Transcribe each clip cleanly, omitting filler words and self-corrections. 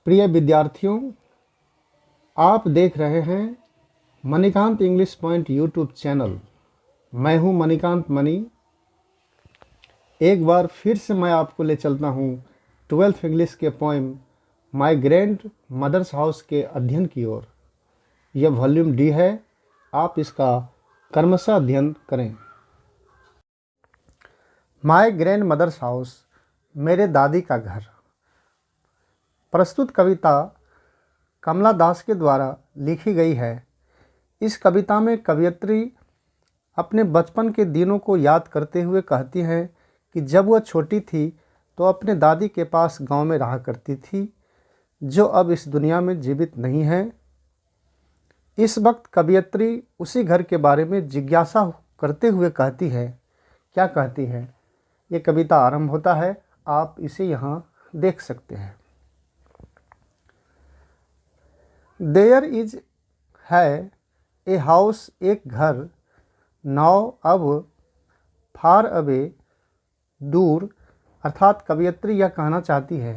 प्रिय विद्यार्थियों, आप देख रहे हैं Manikant English point YouTube channel. मैं हूं मणिकांत मणि। एक बार फिर से मैं आपको ले चलता हूं 12th इंग्लिश के poem my grandmother's house के अध्ययन की ओर। यह वॉल्यूम डी है, आप इसका क्रमशः अध्ययन करें। माय ग्रैंड मदर्स हाउस, मेरे दादी का घर। प्रस्तुत कविता कमला दास के द्वारा लिखी गई है। इस कविता में कवयित्री अपने बचपन के दिनों को याद करते हुए कहती हैं कि जब वह छोटी थी तो अपने दादी के पास गांव में रहा करती थी, जो अब इस दुनिया में जीवित नहीं है। इस वक्त कवयित्री उसी घर के बारे में जिज्ञासा करते हुए कहती है। क्या कहती है? ये कविता आरंभ होता है, आप इसे यहाँ देख सकते हैं। देयर इज है ए हाउस, एक घर, नाउ अब, फार अवे, दूर। अर्थात कवयित्री यह कहना चाहती है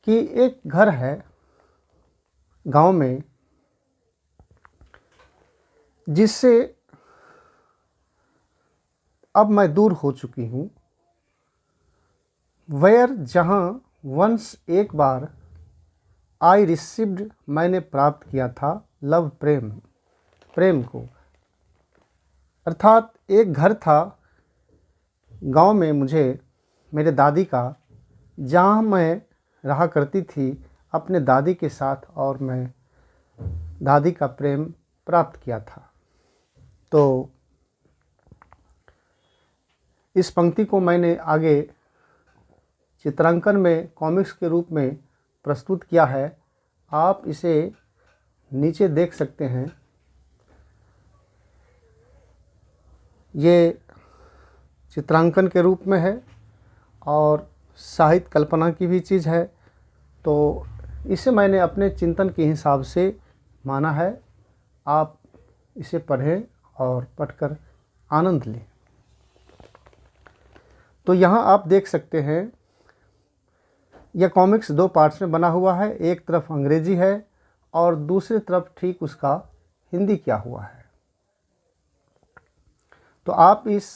कि एक घर है गांव में, जिससे अब मैं दूर हो चुकी हूँ। वेयर, जहाँ, वंस, एक बार, आई रिसीव्ड, मैंने प्राप्त किया था, लव, प्रेम, प्रेम को। अर्थात एक घर था गांव में मुझे, मेरे दादी का, जहाँ मैं रहा करती थी अपने दादी के साथ, और मैं दादी का प्रेम प्राप्त किया था। तो इस पंक्ति को मैंने आगे चित्रांकन में कॉमिक्स के रूप में प्रस्तुत किया है। आप इसे नीचे देख सकते हैं। ये चित्रांकन के रूप में है और साहित्य कल्पना की भी चीज़ है, तो इसे मैंने अपने चिंतन के हिसाब से माना है। आप इसे पढ़ें और पढ़कर आनंद लें। तो यहाँ आप देख सकते हैं, यह कॉमिक्स दो पार्ट्स में बना हुआ है। एक तरफ अंग्रेजी है और दूसरी तरफ ठीक उसका हिंदी किया हुआ है। तो आप इस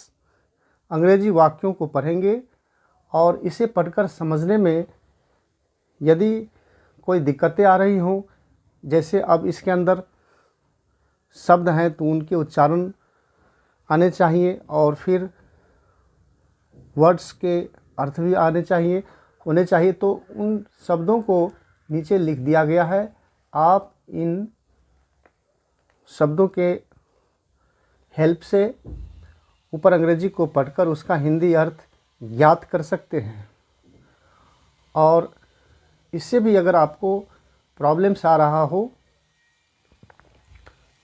अंग्रेजी वाक्यों को पढ़ेंगे और इसे पढ़कर समझने में यदि कोई दिक्कतें आ रही हों, जैसे अब इसके अंदर शब्द हैं तो उनके उच्चारण आने चाहिए, और फिर वर्ड्स के अर्थ भी होने चाहिए, तो उन शब्दों को नीचे लिख दिया गया है। आप इन शब्दों के हेल्प से ऊपर अंग्रेजी को पढ़कर उसका हिंदी अर्थ ज्ञात कर सकते हैं। और इससे भी अगर आपको प्रॉब्लम्स आ रहा हो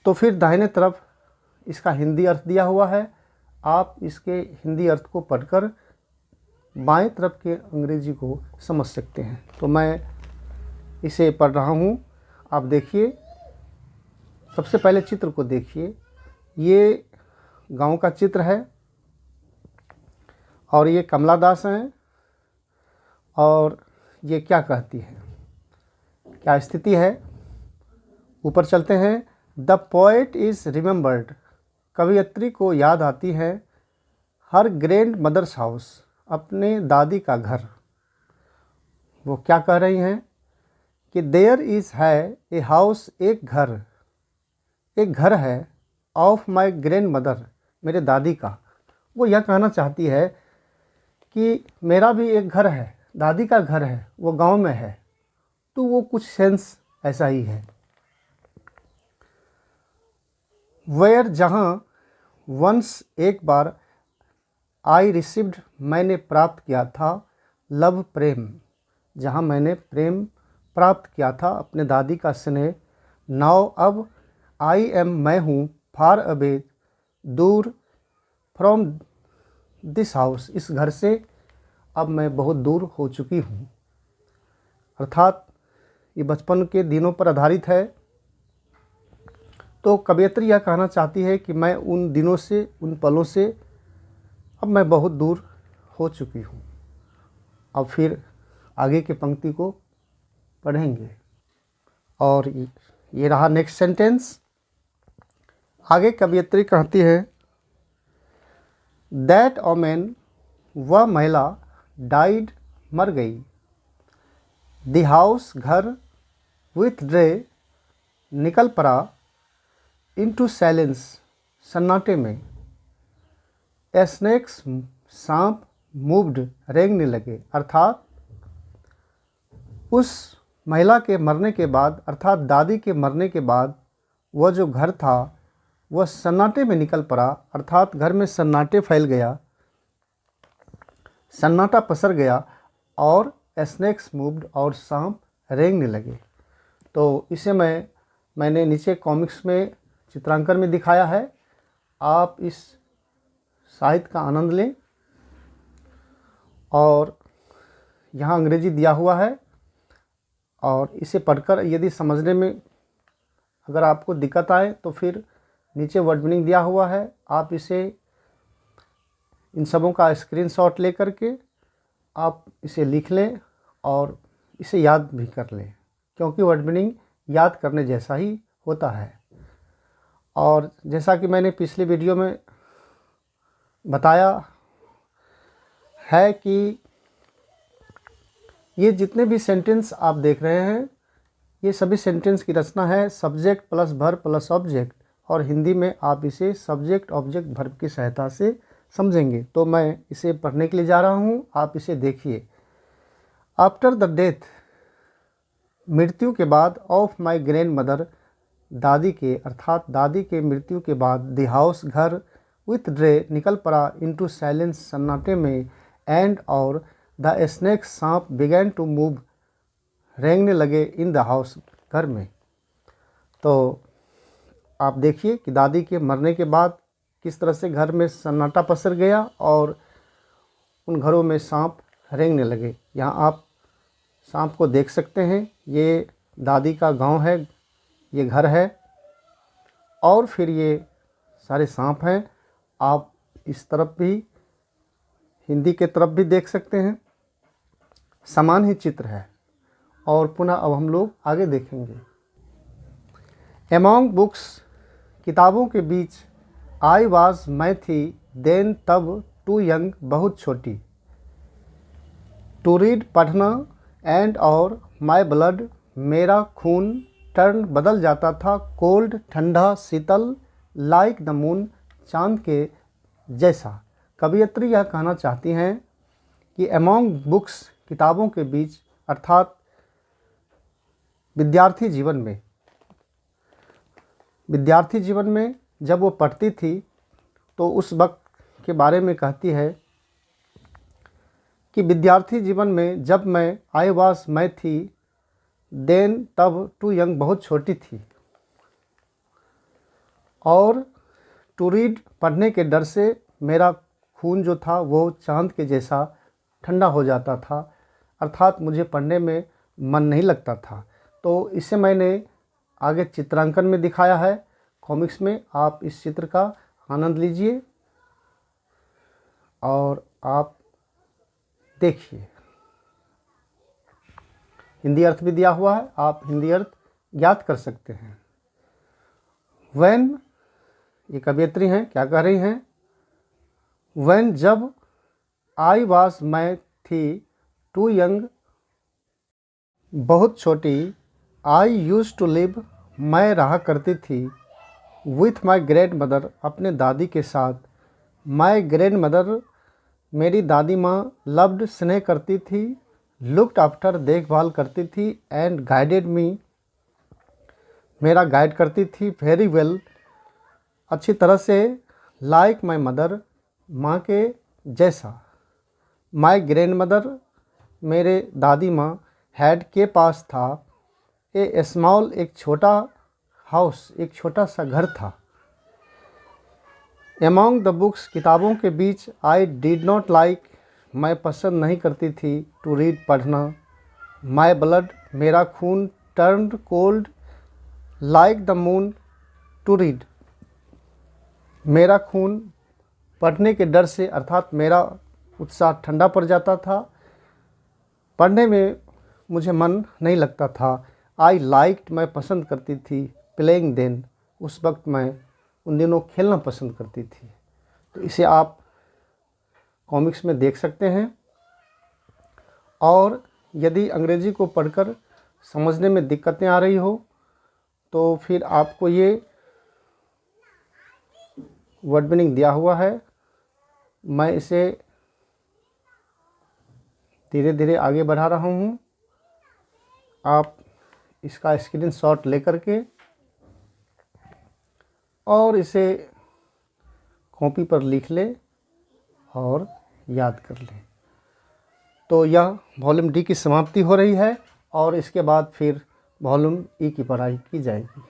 तो फिर दाहिने तरफ इसका हिंदी अर्थ दिया हुआ है। आप इसके हिंदी अर्थ को पढ़कर बाएं तरफ के अंग्रेजी को समझ सकते हैं। तो मैं इसे पढ़ रहा हूँ, आप देखिए। सबसे पहले चित्र को देखिए। ये गांव का चित्र है और ये कमला दास हैं, और ये क्या कहती है, क्या स्थिति है। ऊपर चलते हैं। द पोएट इज़ रिमेंबर्ड, कवयित्री को याद आती है, हर ग्रैंड मदर्स हाउस, अपने दादी का घर। वो क्या कह रही हैं कि देयर इज़ है ए हाउस, एक घर है, ऑफ माय ग्रैंड मदर, मेरे दादी का। वो यह कहना चाहती है कि मेरा भी एक घर है, दादी का घर है, वो गांव में है। तो वो कुछ सेंस ऐसा ही है। वेयर, जहाँ, वंस, एक बार, आई रिसीव्ड, मैंने प्राप्त किया था, लव, प्रेम, जहाँ मैंने प्रेम प्राप्त किया था, अपने दादी का स्नेह। नाउ, अब, आई एम, मैं हूँ, फार अवे, दूर, फ्रॉम दिस हाउस, इस घर से अब मैं बहुत दूर हो चुकी हूँ। अर्थात ये बचपन के दिनों पर आधारित है। तो कवयित्री यह कहना चाहती है कि मैं उन दिनों से, उन पलों से अब मैं बहुत दूर हो चुकी हूँ। अब फिर आगे की पंक्ति को पढ़ेंगे। और ये रहा नेक्स्ट सेंटेंस। आगे कवियत्री कहती है, दैट ओमेन, वह महिला, डाइड, मर गई। द हाउस, घर, विथ ड्रे, निकल पड़ा, इनटू साइलेंस, सन्नाटे में। स्नेक्स, सांप, मूव्ड, रेंगने लगे। अर्थात उस महिला के मरने के बाद, अर्थात दादी के मरने के बाद वह जो घर था वह सन्नाटे में निकल पड़ा, अर्थात घर में सन्नाटे फैल गया, सन्नाटा पसर गया और स्नेक्स मूव्ड, और सांप रेंगने लगे। तो इसे मैंने नीचे कॉमिक्स में चित्रांकन में दिखाया है। आप इस साहित्य का आनंद लें। और यहाँ अंग्रेजी दिया हुआ है, और इसे पढ़कर यदि समझने में अगर आपको दिक्कत आए तो फिर नीचे वर्ड मीनिंग दिया हुआ है, आप इसे इन सबों का स्क्रीनशॉट ले करके आप इसे लिख लें और इसे याद भी कर लें, क्योंकि वर्ड मीनिंग याद करने जैसा ही होता है। और जैसा कि मैंने पिछले वीडियो में बताया है कि ये जितने भी सेंटेंस आप देख रहे हैं, ये सभी सेंटेंस की रचना है subject plus verb plus object, और हिंदी में आप इसे सब्जेक्ट ऑब्जेक्ट वर्ब की सहायता से समझेंगे। तो मैं इसे पढ़ने के लिए जा रहा हूँ, आप इसे देखिए। आफ्टर द डेथ, मृत्यु के बाद, ऑफ माई ग्रैंड मदर, दादी के, अर्थात दादी के मृत्यु के बाद, द हाउस, घर, विथ ड्रे, निकल पड़ा, इनटू साइलेंस, सन्नाटे में, एंड, और, द स्नेक, सांप, बिगैन टू मूव, रेंगने लगे, इन द हाउस, घर में। तो आप देखिए कि दादी के मरने के बाद किस तरह से घर में सन्नाटा पसर गया और उन घरों में सांप रेंगने लगे। यहाँ आप सांप को देख सकते हैं। ये दादी का गांव है, ये घर है, और फिर ये सारे सांप हैं। आप इस तरफ भी, हिंदी के तरफ भी देख सकते हैं, समान ही चित्र है। और पुनः अब हम लोग आगे देखेंगे। एमॉन्ग बुक्स, किताबों के बीच, आई वाज, मैं थी, देन, तब, टू यंग, बहुत छोटी, टू रीड, पढ़ना, एंड, और, माई ब्लड, मेरा खून, टर्न, बदल जाता था, कोल्ड, ठंडा, शीतल, लाइक द मून, चांद के जैसा। कवियत्री यह कहना चाहती हैं कि एमॉन्ग बुक्स, किताबों के बीच, अर्थात विद्यार्थी जीवन में जब वो पढ़ती थी तो उस वक्त के बारे में कहती है कि विद्यार्थी जीवन में जब मैं, आई वाज, मैं थी, देन, तब, टू यंग, बहुत छोटी थी, और टू रीड, पढ़ने के डर से मेरा खून जो था वो चांद के जैसा ठंडा हो जाता था, अर्थात मुझे पढ़ने में मन नहीं लगता था। तो इसे मैंने आगे चित्रांकन में दिखाया है कॉमिक्स में। आप इस चित्र का आनंद लीजिए और आप देखिए। हिंदी अर्थ भी दिया हुआ है, आप हिंदी अर्थ याद कर सकते हैं। व्हेन, ये कवियत्री हैं, क्या कह रही हैं? व्हेन, जब, आई वाज, मैं थी, टू यंग, बहुत छोटी, आई यूज टू लिव, मैं रहा करती थी, विथ माई ग्रैंड मदर, अपने दादी के साथ, माई ग्रैंड मदर, मेरी दादी माँ, लव्ड, स्नेह करती थी, लुक्ड आफ्टर, देखभाल करती थी, एंड गाइडेड मी, मेरा गाइड करती थी, वेरी वेल, अच्छी तरह से, लाइक माई मदर, माँ के जैसा, माई ग्रैंड मदर, मेरे दादी माँ, हैड, के पास था, ए स्मॉल, एक छोटा, हाउस, एक छोटा सा घर था, एमॉन्ग द बुक्स, किताबों के बीच, आई डिड नॉट लाइक, मैं पसंद नहीं करती थी, टू रीड, पढ़ना, माई ब्लड, मेरा खून, turned cold, like the moon, to read, मेरा खून पढ़ने के डर से, अर्थात मेरा उत्साह ठंडा पड़ जाता था, पढ़ने में मुझे मन नहीं लगता था। आई लाइक्ड, मैं पसंद करती थी। प्लेइंग देन, उस वक्त मैं उन दिनों खेलना पसंद करती थी। तो इसे आप कॉमिक्स में देख सकते हैं। और यदि अंग्रेज़ी को पढ़कर समझने में दिक्कतें आ रही हो तो फिर आपको ये वर्ड मीनिंग दिया हुआ है। मैं इसे धीरे धीरे आगे बढ़ा रहा हूँ। आप इसका स्क्रीनशॉट लेकर के और इसे कॉपी पर लिख लें और याद कर लें। तो यह वॉल्यूम डी की समाप्ति हो रही है और इसके बाद फिर वॉल्यूम ई की पढ़ाई की जाएगी।